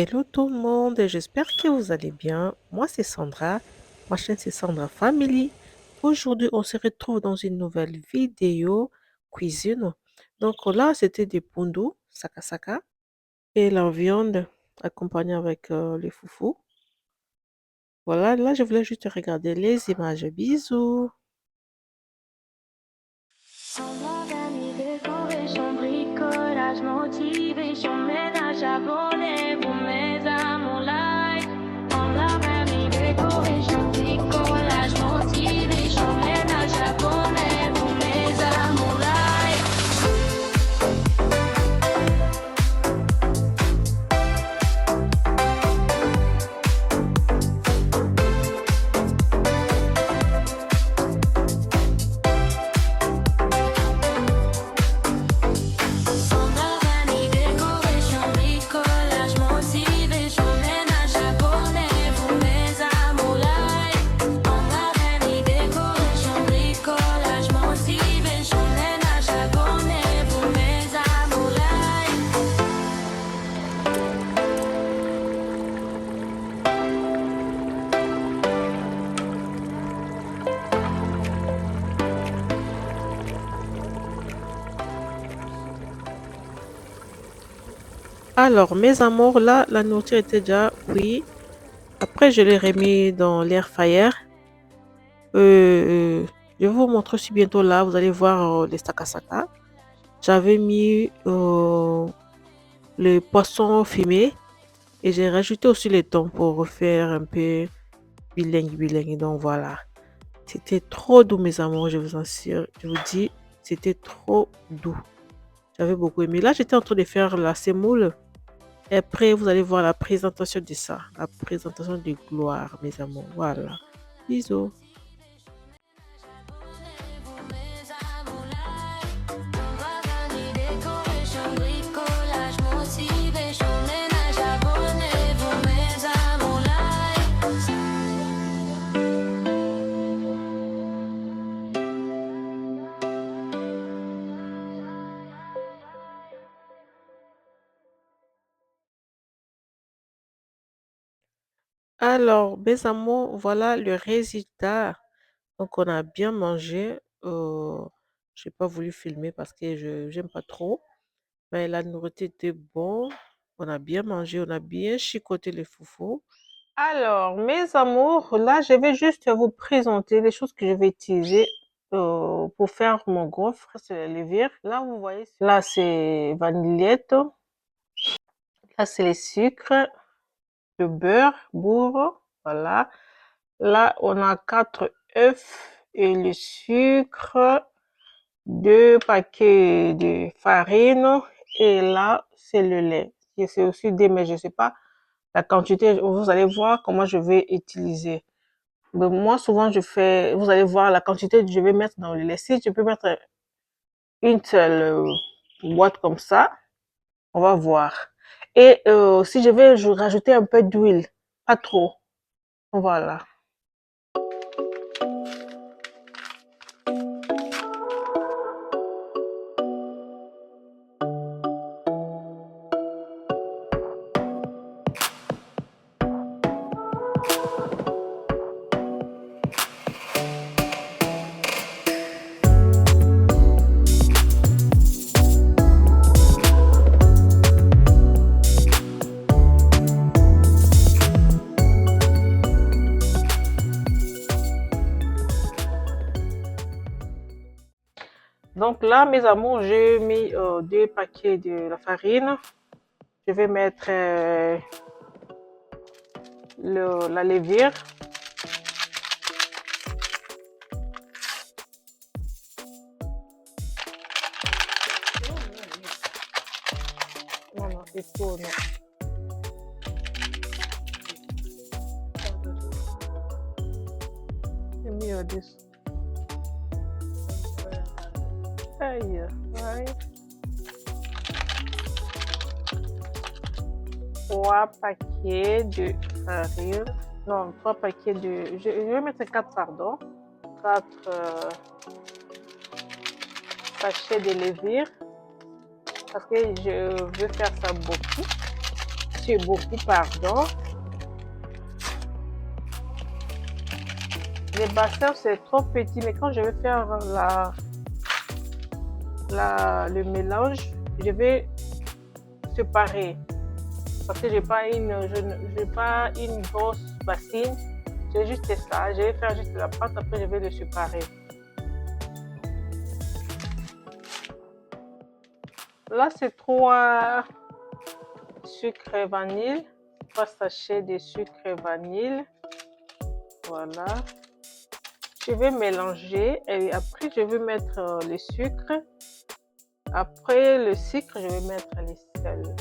Hello tout le monde, j'espère que vous allez bien. Moi c'est Sandra, ma chaîne c'est Sandra Family. Aujourd'hui on se retrouve dans une nouvelle vidéo cuisine. Donc là c'était des pundus, saka saka, et la viande accompagnée avec les foufous. Voilà, là je voulais juste regarder les images. Bisous. Décoration, bricolage, motivation, ménage abonné pour mes amours live. On a permis décoration, bricolage, motivation, ménage abonné pour mes amours live. On a permis décoration, bricolage, motivation, ménage abonné pour mes amours live. On a permis décoration, bricolage, motivation, ménage abonné pour mes amours live. Alors mes amours, là la nourriture était déjà cuite. Après je l'ai remis dans l'air fryer. Je vais vous montrer aussi bientôt là, vous allez voir les sakasaka. J'avais mis le poisson fumé et j'ai rajouté aussi le thon pour refaire un peu bilingue bilingue. Donc voilà, c'était trop doux mes amours, je vous assure, je vous dis, c'était trop doux. J'avais beaucoup aimé. Là, j'étais en train de faire la semoule. Et après, vous allez voir la présentation de ça, la présentation de gloire, mes amours. Voilà. Bisous. Décoration, bricolage, motivation, ménage abonné pour mes amours live. Alors, mes amours, voilà le résultat. Donc, on a bien mangé. Je n'ai pas voulu filmer parce que je n'aime pas trop. Mais la nourriture était bonne. On a bien mangé. On a bien chicoté les foufous. Alors, mes amours, là, je vais juste vous présenter les choses que je vais utiliser pour faire mon gaufre. C'est les levure. Là, vous voyez, là, c'est vanillette. Là, c'est les sucres, le beurre, bourre. Voilà. Là, on a 4 œufs et le sucre, 2 paquets de farine et là, c'est le lait. Et c'est aussi des, mais je sais pas la quantité. Vous allez voir comment je vais utiliser. Mais moi, souvent, je fais, vous allez voir la quantité que je vais mettre dans le lait. Si je peux mettre une seule boîte comme ça, on va voir. Et si je vais rajouter un peu d'huile, pas trop. Voilà. Donc là, mes amours, j'ai mis 2 paquets de la farine. Je vais mettre la levure. Non, non, c'est trop, non. J'ai mis au-dessus. Aïe, aïe. 3 paquets de farine. Non, 3 paquets de... Je vais mettre 4, pardon. 4 sachets de levure. Parce que je veux faire ça beaucoup. c'est beaucoup, pardon. Les bassins, c'est trop petit, mais quand je vais faire le mélange, je vais séparer. Parce que je n'ai pas une grosse bassine. J'ai juste ça. Je vais faire juste la pâte, après je vais le séparer. Là, c'est 3 sucres vanille, 3 sachets de sucre vanille. Voilà. Je vais mélanger et après je vais mettre le sucre. Après le sucre, je vais mettre les sels.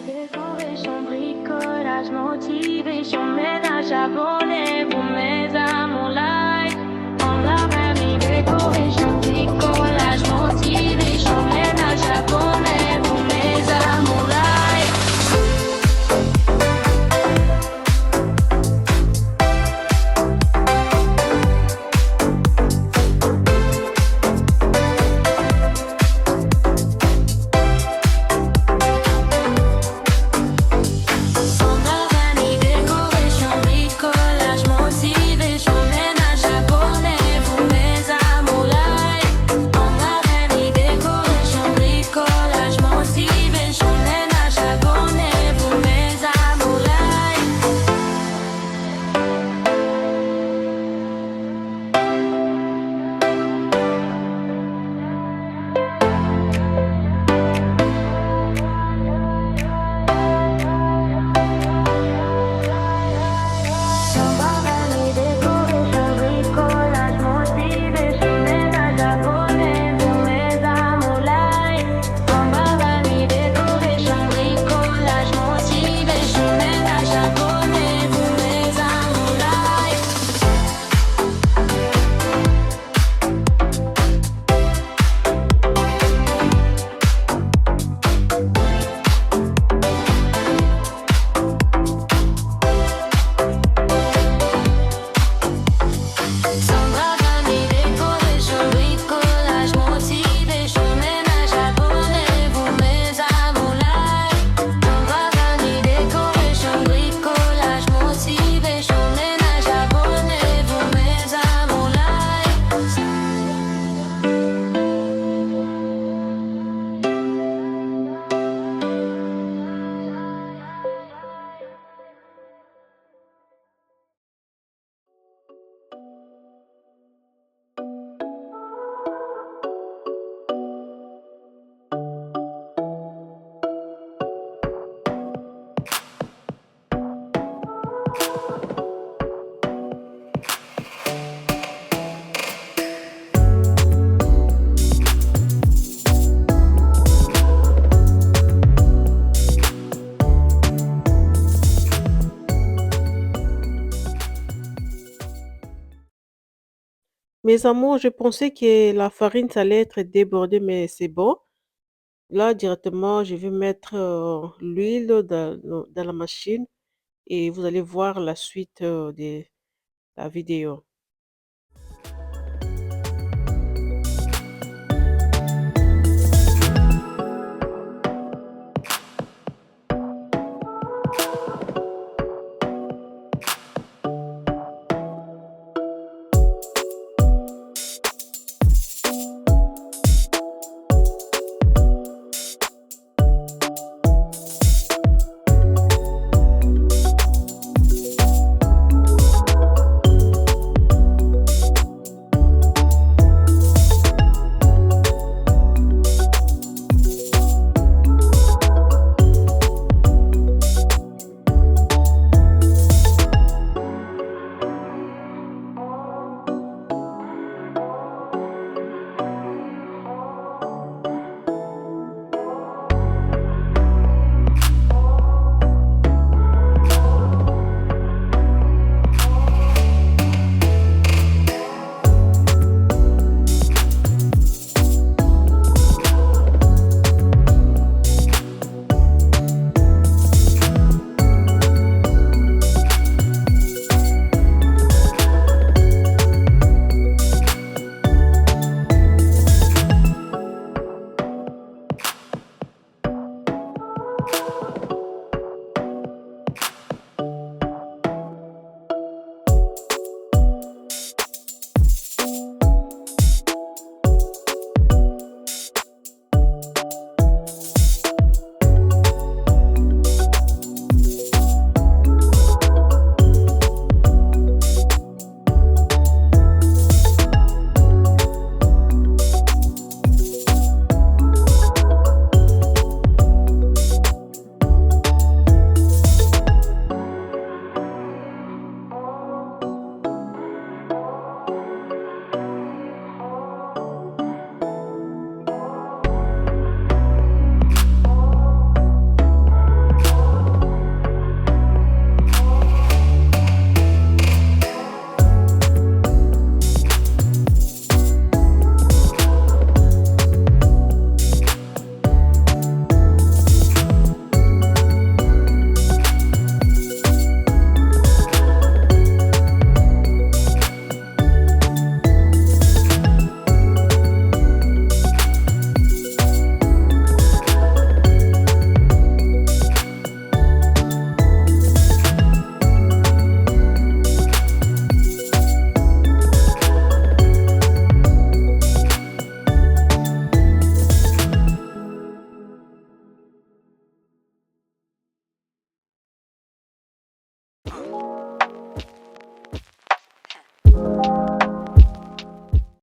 Décoration, bricolage, motivation, ménage abonné pour mes amours live. On a permis décoration, bricolage, motivation, ménage abonné pour mes amours live. Mes amours, je pensais que la farine, ça allait être débordée, mais c'est bon. Là, directement, je vais mettre l'huile dans la machine et vous allez voir la suite de la vidéo.